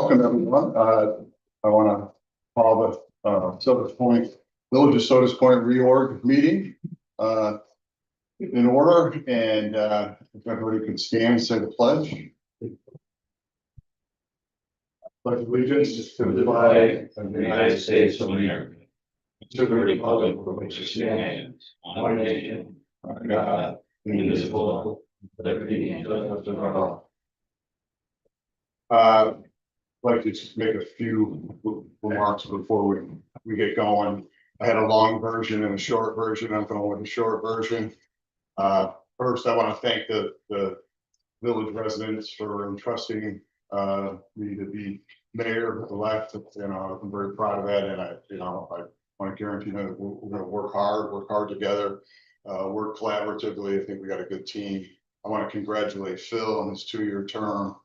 welcome everyone. I want to call the Sodas Point, Village of Sodas Point reorg meeting in order, and if everybody could stand, say the pledge. Pledge allegiance to the flag of the United States of America, to the republic for which it stands, one nation, under God, indivisible, with liberty and justice for all. I'd like to just make a few remarks before we get going. I had a long version and a short version. I'm going with the short version. First, I want to thank the village residents for entrusting me to be mayor-elect. I'm very proud of that, and I want to guarantee that we're going to work hard together, work collaboratively. I think we got a good team. I want to congratulate Phil on his 2-year term.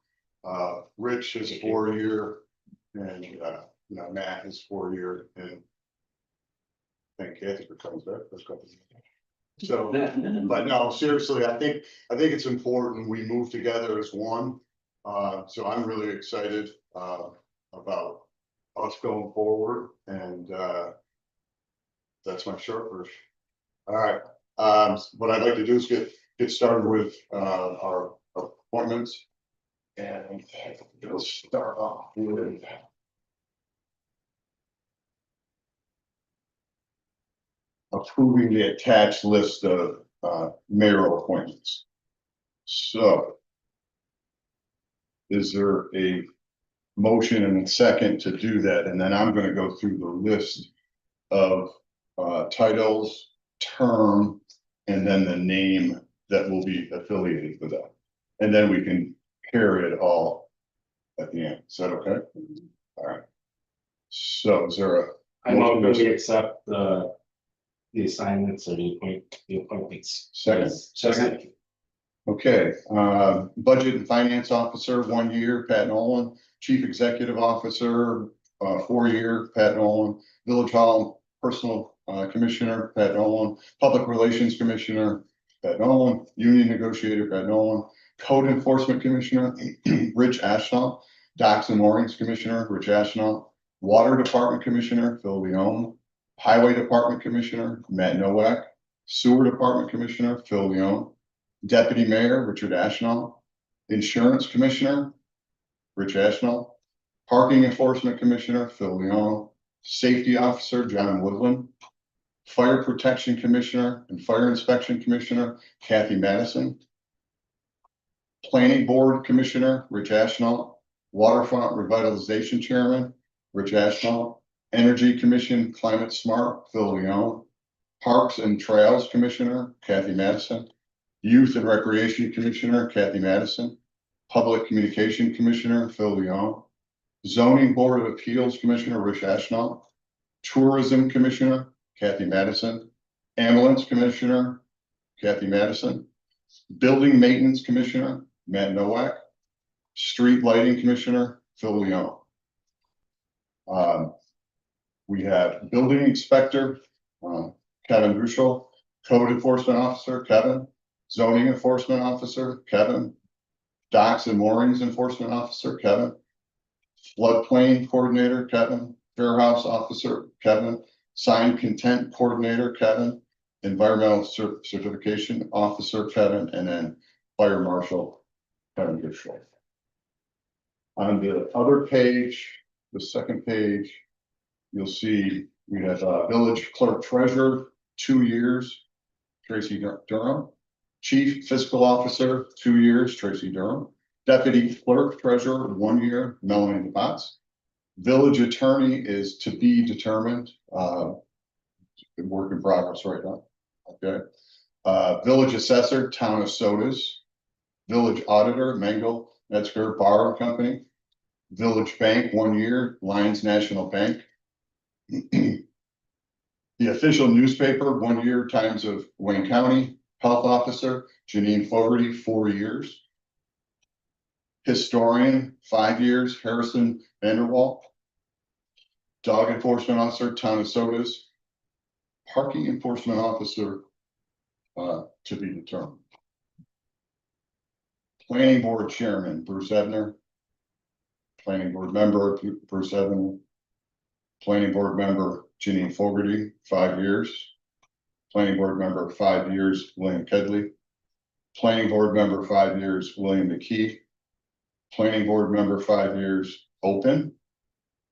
Rich is 4-year, and Matt is 4-year, and thank Kathy for coming back. So, but no, seriously, I think it's important we move together as one. So I'm really excited about us going forward, and that's my short version. All right, what I'd like to do is get started with our appointments. And we'll start off with approving the attached list of mayoral appointments. So, is there a motion and a second to do that? And then I'm going to go through the list of titles, term, and then the name that will be affiliated with that. And then we can carry it all at the end. Is that okay? All right. So is there a? I move that we accept the assignments or the appointments. Second. Okay, budget and finance officer, 1 year, Pat Nolan. Chief executive officer, 4-year, Pat Nolan. Village Hall personal commissioner, Pat Nolan. Public relations commissioner, Pat Nolan. Union negotiator, Pat Nolan. Code enforcement commissioner, Rich Ashnaw. Docks and moorings commissioner, Rich Ashnaw. Water department commissioner, Phil Leone. Highway department commissioner, Matt Nowak. Sewer department commissioner, Phil Leone. Deputy mayor, Richard Ashnaw. Insurance commissioner, Rich Ashnaw. Parking enforcement commissioner, Phil Leone. Safety officer, John Woodland. Fire protection commissioner and fire inspection commissioner, Kathy Madison. Planning board commissioner, Rich Ashnaw. Waterfront revitalization chairman, Rich Ashnaw. Energy commission, climate smart, Phil Leone. Parks and trails commissioner, Kathy Madison. Youth and recreation commissioner, Kathy Madison. Public communication commissioner, Phil Leone. Zoning board of appeals commissioner, Rich Ashnaw. Tourism commissioner, Kathy Madison. Ambulance commissioner, Kathy Madison. Building maintenance commissioner, Matt Nowak. Street lighting commissioner, Phil Leone. We have building inspector, Kevin Ruschel. Code enforcement officer, Kevin. Zoning enforcement officer, Kevin. Docks and moorings enforcement officer, Kevin. Floodplain coordinator, Kevin. Fair house officer, Kevin. Sign content coordinator, Kevin. Environmental certification officer, Kevin, and then fire marshal, Kevin Ruschel. On the other page, the second page, you'll see we have village clerk treasurer, 2 years, Tracy Durham. Chief fiscal officer, 2 years, Tracy Durham. Deputy clerk treasurer, 1 year, Melanie DeBotts. Village attorney is to be determined. Work in progress right now. Okay. Village assessor, town of Sodas. Village auditor, Mengel Metzger Bar Company. Village bank, 1 year, Lions National Bank. The official newspaper, 1 year, Times of Wayne County. Health officer, Janine Fogarty, 4 years. Historian, 5 years, Harrison Vanderwall. Dog enforcement officer, town of Sodas. Parking enforcement officer, to be determined. Planning board chairman, Bruce Ebner. Planning board member, Bruce Evans. Planning board member, Janine Fogarty, 5 years. Planning board member, 5 years, William Kedley. Planning board member, 5 years, William McKee. Planning board member, 5 years, open.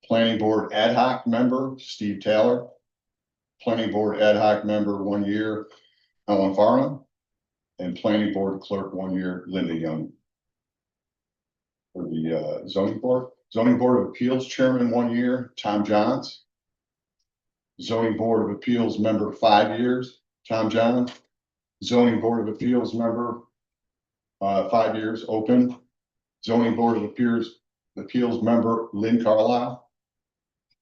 Planning board ad hoc member, Steve Taylor. Planning board ad hoc member, 1 year, Ellen Farnham. And planning board clerk, 1 year, Linda Young. For the zoning board of appeals chairman, 1 year, Tom Johns. Zoning board of appeals member, 5 years, Tom Johns. Zoning board of appeals member, 5 years, open. Zoning board of appeals member, Lynn Carlisle.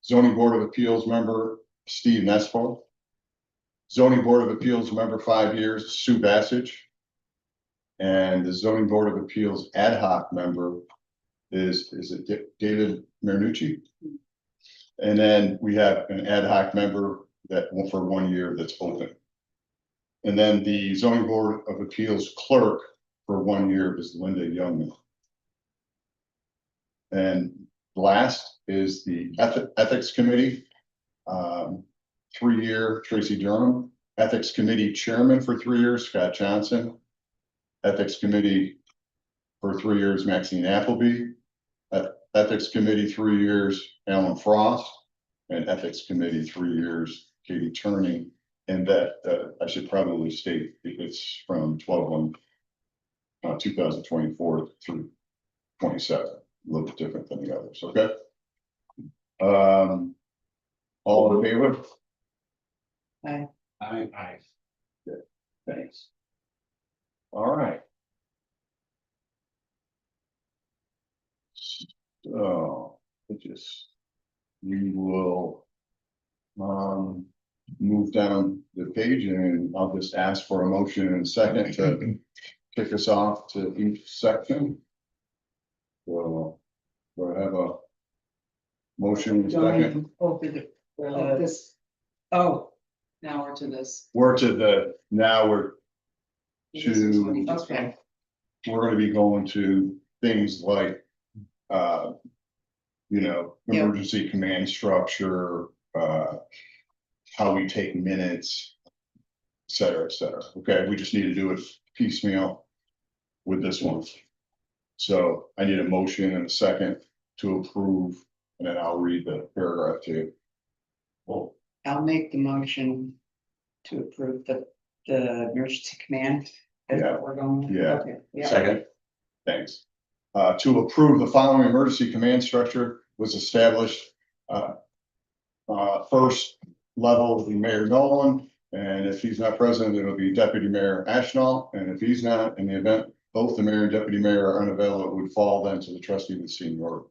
Zoning board of appeals member, Steve Nespo. Zoning board of appeals member, 5 years, Sue Bassage. And the zoning board of appeals ad hoc member is it David Marinucci? And then we have an ad hoc member that for 1 year that's open. And then the zoning board of appeals clerk for 1 year is Linda Youngman. And last is the ethics committee. 3 year, Tracy Durham. Ethics committee chairman for 3 years, Scott Johnson. Ethics committee for 3 years, Maxine Appleby. Ethics committee, 3 years, Alan Frost. And ethics committee, 3 years, Katie Turney. And that I should probably state it's from 12/1/2024 through 27, a little bit different than the others. Okay. All in favor? Aye. Thanks. All right. So we will move down the page and I'll just ask for a motion in a second to kick us off to each section. So do I have a motion in a second? Now we're to this. We're to now we're to, Okay, we're gonna be going to things like Yeah. emergency command structure, how we take minutes, et cetera, et cetera. Okay, we just need to do it piecemeal with this one. So I need a motion and a second to approve, and then I'll read the paragraph to you. Oh, I'll make the motion to approve the emergency command. That's Yeah. what we're going with? Yeah. Okay, yeah. Second. thanks. To approve the following emergency command structure was established. First level will be Mayor Nolan, and if he's not present, it'll be Deputy Mayor Ashnall, and if he's not, in the event both the mayor and deputy mayor are unavailable, it would fall then to the trustee of the senior.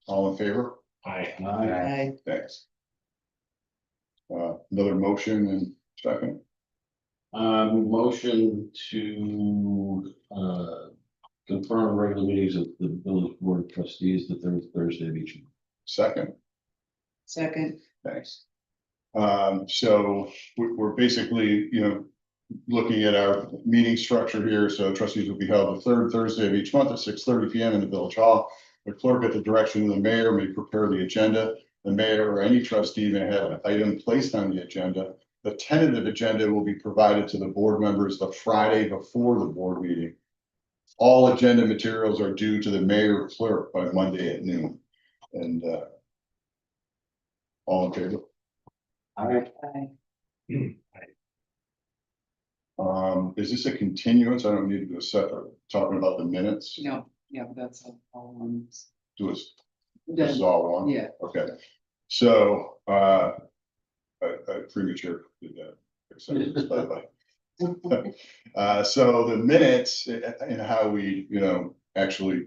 All in favor? Aye. I, Thanks. Another motion and second. Motion to confirm regular meetings of the village board of trustees the third Thursday of each month. Second, second, thanks. So we're basically, looking at our meeting structure here. So trustees will be held the third Thursday of each month at 6:30 PM in the village hall. The clerk at the direction of the mayor may prepare the agenda. The mayor or any trustee may have an item placed on the agenda. The tentative agenda will be provided to the board members the Friday before the board meeting. All agenda materials are due to the mayor or clerk by Monday at noon. And all in favor? Aye. I, Is this a continuance? I don't need to do a separate, talking about the minutes. no, yeah, that's all ones. Do this, this is all one? Yeah, Okay, so, I premature did that. So the minutes and how we, actually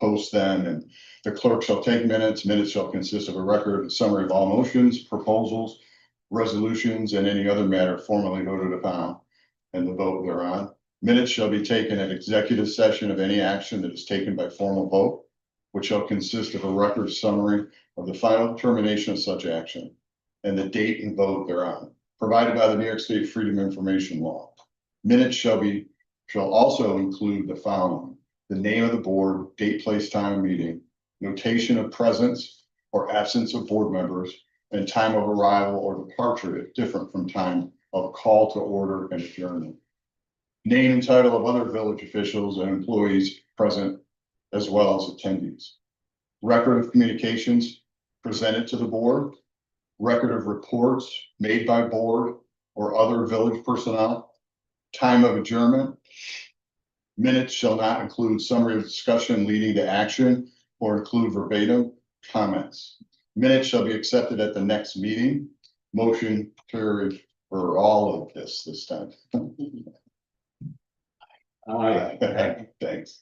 post them, and the clerk shall take minutes. Minutes shall consist of a record and summary of all motions, proposals, resolutions, and any other matter formally voted upon, and the vote thereon. Minutes shall be taken at executive session of any action that is taken by formal vote, which shall consist of a record summary of the final determination of such action and the date and vote thereon, provided by the New York State Freedom of Information Law. Minutes shall also include the following: the name of the board, date, place, time of meeting, notation of presence or absence of board members, and time of arrival or departure if different from time of call to order and adjournment. Name and title of other village officials and employees present, as well as attendees. Record of communications presented to the board. Record of reports made by board or other village personnel. Time of adjournment. Minutes shall not include summary of discussion leading to action or include verbatim comments. Minutes shall be accepted at the next meeting. Motion carried for all of this time. Aye. Thanks.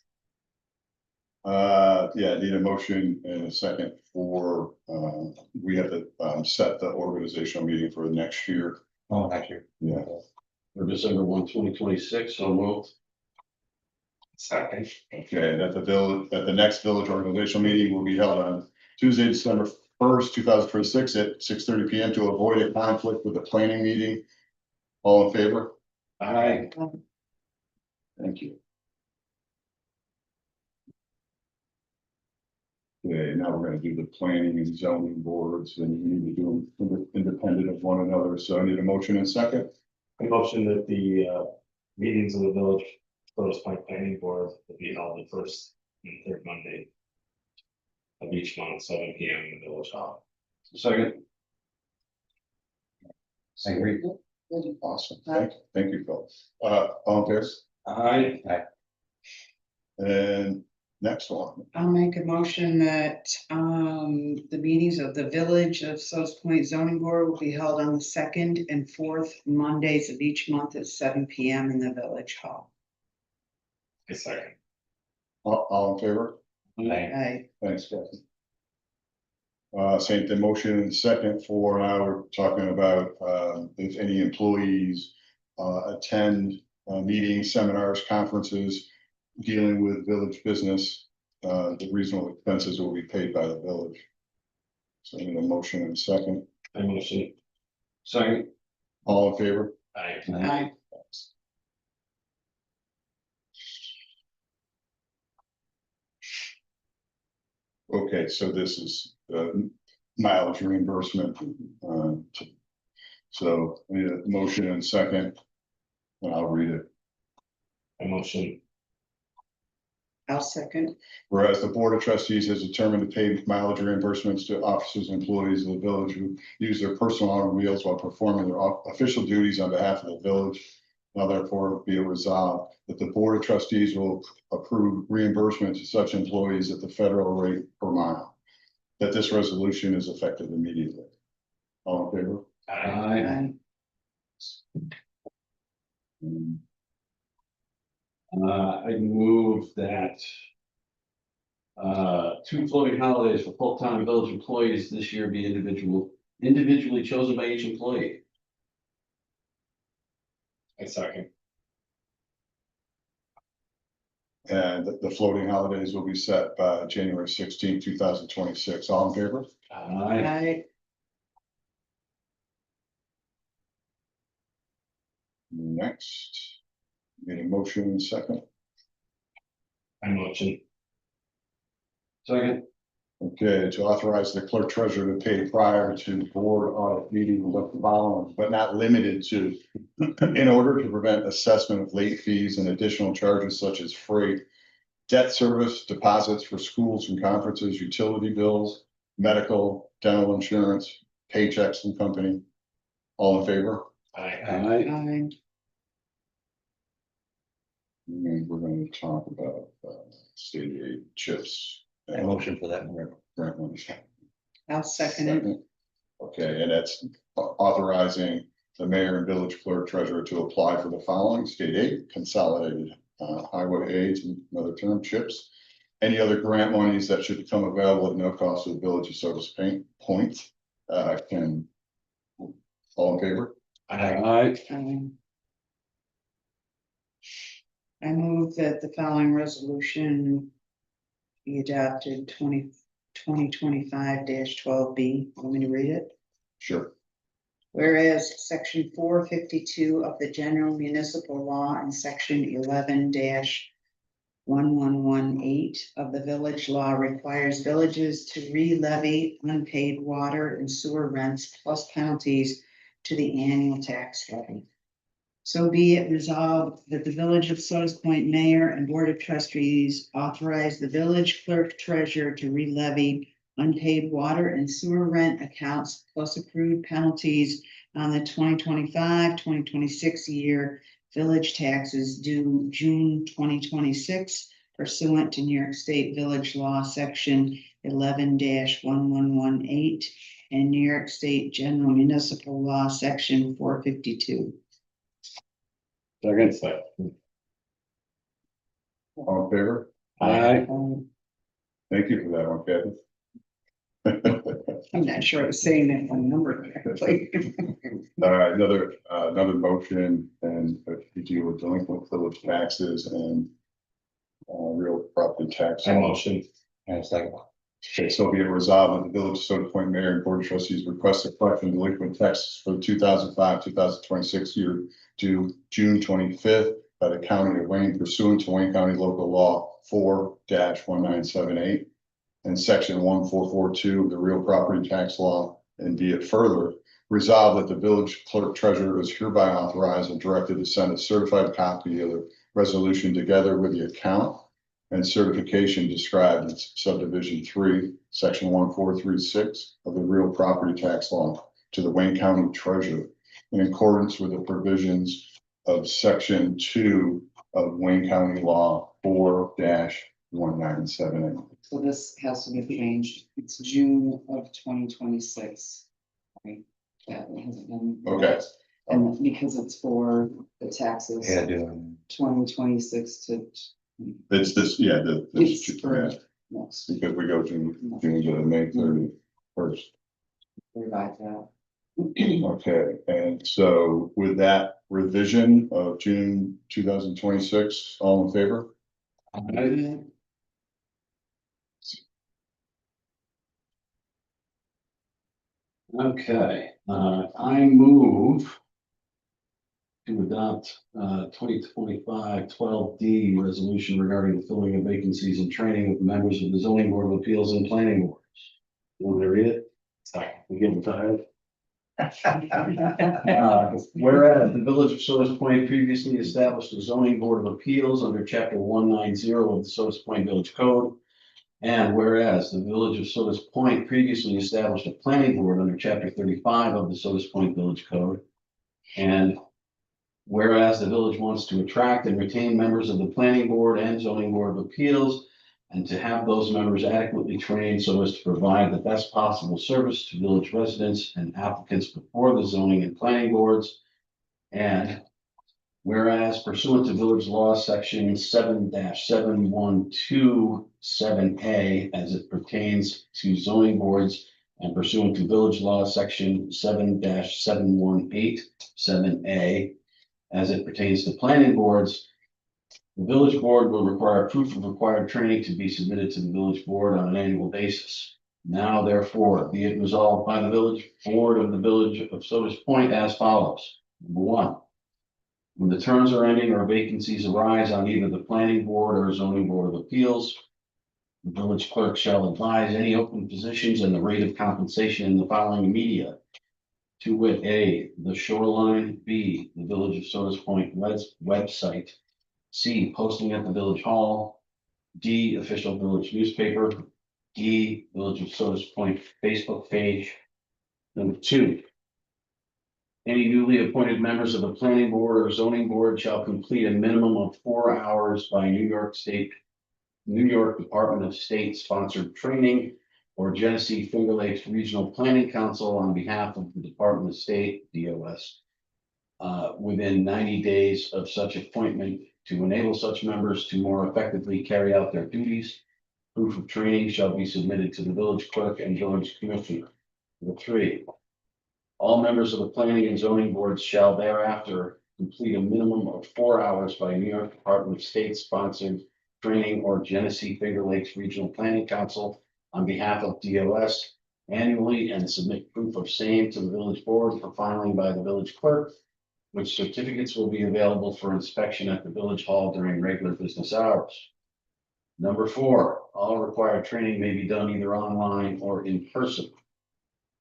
Yeah, need a motion and a second for, we have to, set the organizational meeting for the next year. Oh, next year. Yeah, For December 1, 2026, so moved. Second. okay, that the next village organizational meeting will be held on Tuesday, December 1st, 2026 at 6:30 PM to avoid a conflict with the planning meeting. All in favor? Aye. Thank you. Okay, now we're gonna do the planning and zoning boards, and we need to do them independent of one another, so I need a motion and second. I motion that the meetings of the village Lotus Point Planning Board will be held the first and third Monday of each month, 7 PM in the village hall. Second. I agree. Awesome, thank you, Phil. All in favor? Aye. And next one, I'll make a motion that, the meetings of the Village of South Point Zoning Board will be held on the second and fourth Mondays of each month at 7 PM in the Village Hall. I second. all in favor? I, Thanks, Kathy. Same thing, motion and second for, now we're talking about, if any employees, attend, meetings, seminars, conferences, dealing with village business, the reasonable expenses will be paid by the village. So I need a motion and a second, I motion. Second. all in favor? Aye. I, Okay, so this is, mileage reimbursement, so I need a motion and second, and I'll read it. I motion. I'll second. Whereas the Board of Trustees has determined to pay mileage reimbursements to officers and employees of the village who use their personal automobiles while performing their official duties on behalf of the village. Now therefore be it resolved that the Board of Trustees will approve reimbursement to such employees at the federal rate per mile. That this resolution is effective immediately. All in favor? Aye. I, I move that. 2 floating holidays for full-time village employees this year be individually chosen by each employee. I second. And the floating holidays will be set by January 16, 2026. All in favor? Aye. I, Next. Need a motion and second. I motion. Second. Okay, to authorize the clerk treasurer to pay prior to the board audit meeting with the following, but not limited to. In order to prevent assessment of late fees and additional charges such as freight, debt service, deposits for schools and conferences, utility bills, medical, dental insurance, paychecks from company. All in favor? Aye. Aye. I, And we're gonna talk about state aid chips. I motion for that. Grant money. I'll second it. Okay, and that's authorizing the mayor and village clerk treasurer to apply for the following: state aid, consolidated highway aids, another term, chips. Any other grant monies that should become available at no cost to the village of Sodas Point. Can, all in favor? Aye. I move that the following resolution be adopted 2025-12B. Want me to read it? Sure. Whereas section 452 of the general municipal law and section 11 1118 of the village law requires villages to re-levy unpaid water and sewer rents plus penalties to the annual tax levy. So be it resolved that the Village of Sodas Point Mayor and Board of Trustees authorize the village clerk treasurer to re-levy unpaid water and sewer rent accounts plus accrued penalties on the 2025-2026 year village taxes due June 2026 pursuant to New York State Village Law, Section 11-1118 and New York State General Municipal Law, Section 452. Second. All in favor? Aye. Thank you for that one, Kevin. I'm not sure I was saying that one number correctly. All right, another motion and to deal with delinquent village taxes and real property tax. I motion. And a second. Okay, so be it resolved that the Village of Soda Point Mayor and Board of Trustees request a collection of delinquent taxes for the 2005-2026 year due June 25th by the County of Wayne pursuant to Wayne County Local Law 4-1978 and Section 1442 of the Real Property Tax Law, and be it further resolved that the village clerk treasurer is hereby authorized and directed to send a certified copy of the resolution together with the account and certification described in subdivision 3, section 1436 of the real property tax law to the Wayne County treasurer in accordance with the provisions of section 2 of Wayne County Law 4-1978. So this has to be changed. It's June of 2026. Right? That hasn't been. Okay. And because it's for the taxes. Yeah, doing. 2026 to. It's this, yeah, It's yeah, for next, because we go to May 31st. revise that. Okay, and so with that revision of June 2026, all in favor? Okay, I move to adopt 2025-12D resolution regarding the filling of vacancies and training of members of the zoning board of appeals and planning boards. You want me to read it? Second. We getting tired? Whereas the Village of Sodas Point previously established a zoning board of appeals under chapter 190 of the Sodas Point Village Code. And whereas the Village of Sodas Point previously established a planning board under chapter 35 of the Sodas Point Village Code. And whereas the village wants to attract and retain members of the planning board and zoning board of appeals, and to have those members adequately trained so as to provide the best possible service to village residents and applicants before the zoning and planning boards. And whereas pursuant to village law, section 7-7127A, as it pertains to zoning boards, and pursuant to village law, section 7-7187A, as it pertains to planning boards, the village board will require proof of required training to be submitted to the village board on an annual basis. Now, therefore, be it resolved by the village board of the Village of Sodas Point as follows. Number 1, when the terms are ending or vacancies arise on either the planning board or zoning board of appeals, the village clerk shall advise any open positions and the rate of compensation in the following media. To wit, A, the Shoreline, B, the Village of Sodas Point website, C, posting at the village hall, D, official village newspaper, E, Village of Sodas Point Facebook page. Number 2, any newly appointed members of the planning board or zoning board shall complete a minimum of 4 hours by New York Department of State sponsored training or Genesee Finger Lakes Regional Planning Council on behalf of the Department of State, DOS, within 90 days of such appointment to enable such members to more effectively carry out their duties. Proof of training shall be submitted to the village clerk and village commissioner. Number 3, all members of the planning and zoning boards shall thereafter complete a minimum of 4 hours by New York Department of State sponsored training or Genesee Finger Lakes Regional Planning Council on behalf of DOS annually and submit proof of same to the village board for filing by the village clerk, which certificates will be available for inspection at the village hall during regular business hours. Number 4, all required training may be done either online or in person.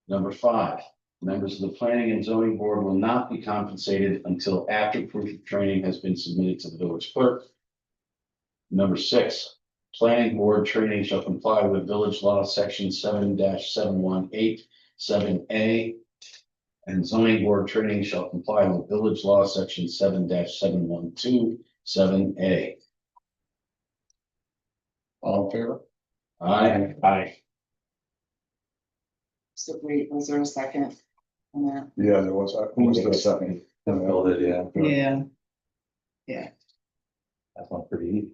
Number 5, members of the planning and zoning board will not be compensated until after proof of training has been submitted to the village clerk. Number 6, planning board training shall comply with village law section 7-7187A. And zoning board training shall comply with village law section 7-7127A. All in favor? Aye. Aye. So wait, was there a second? On that? Yeah, there was, who was the second? Filled it, yeah. Yeah, That's not pretty easy.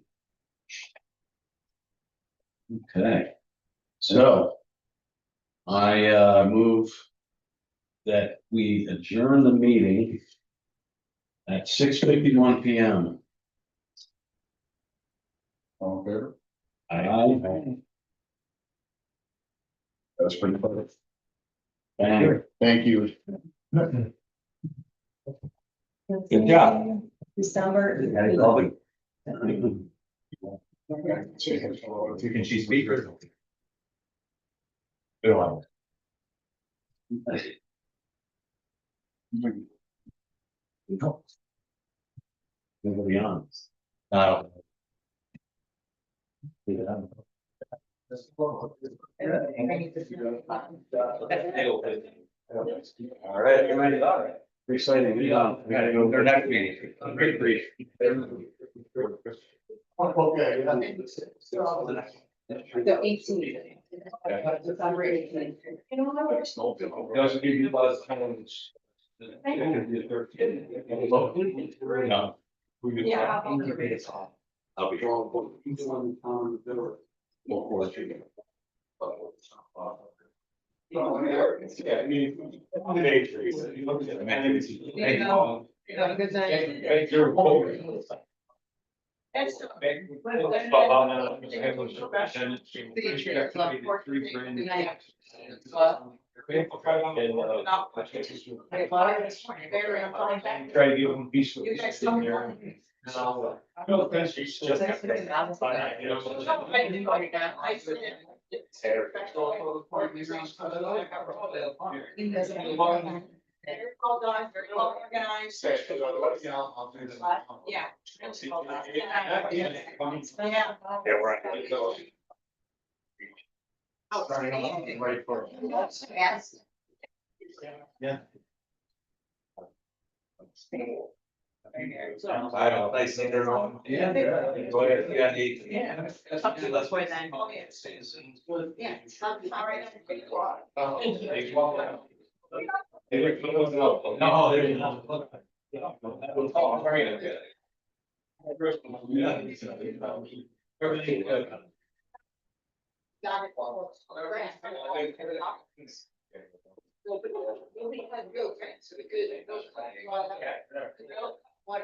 Okay. So I move that we adjourn the meeting at 6:51 PM. All in favor? Aye. That's pretty clear. Bang. Thank you. Good job. December. You can see speakers. Nobody on. All right, everybody, all right. Exciting. We gotta go to their next meeting. Great brief. Okay. The 18th. December 18th. Those give you a lot of time. No. Yeah. I'll be wrong. Yeah, I mean. Have a good night. Thank you. Try to give them peaceful. You guys come on. No, thanks, it's just. very well done, very well organized. Yeah. Yeah. Yeah, right. Oh, Ready for it. Yes. Yeah. I don't, I think they're on. Yeah. Go ahead, you got eight. Yeah. That's why then. Yeah. All right. No, they're not. Oh, very good. Everything good. Got it. We'll be good, so we good. What?